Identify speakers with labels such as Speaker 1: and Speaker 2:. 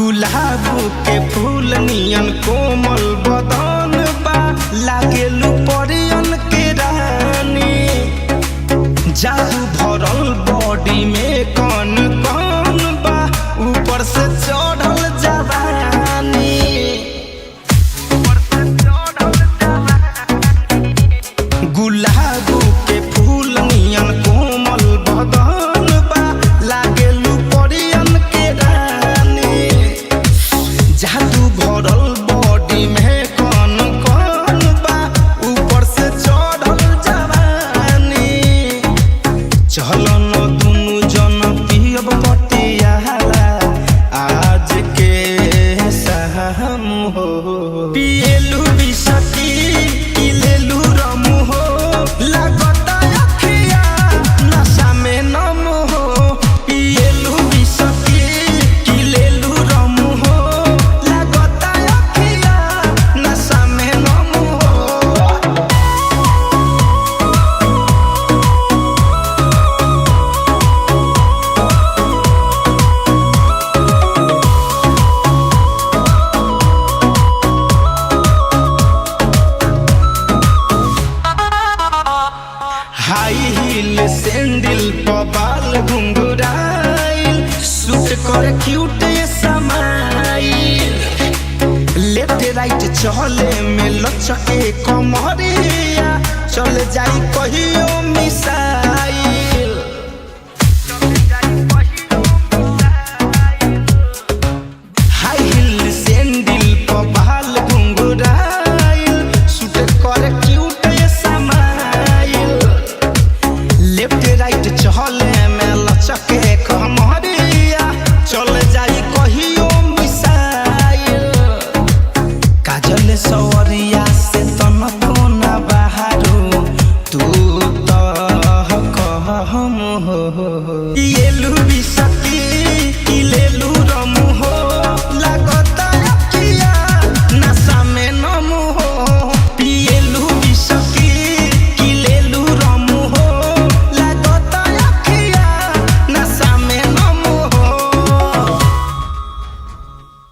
Speaker 1: गुलाब के फूल नियन कोमल बदन बा लागेलू परियन के रानी। जादू भरल बॉडी में कौन कौन बा ऊपर से चढ़ल जवानी। गुलाब के फूल नियन कोमल बदन बा लागेलू परियन के रानी। जादू भरल बॉडी में कौन कौन बा ऊपर से चढ़ल जवानी। चलो न दुनु जन पियब बटियाला आज के शाम हो। पिएलू बिसकी पिलेलू रमु हो लागता अखिया नशा में नम हो। पिएलू बिसकी पिलेलू रमु हो लागता अखिया नशा में नम हो। हाई हील सैंडल पर बाल घुंघराइल सूट कर क्यूट समाइल। लेफ्ट राइट चले में लचके कमरिया चल जाई कहियो मिसाइल।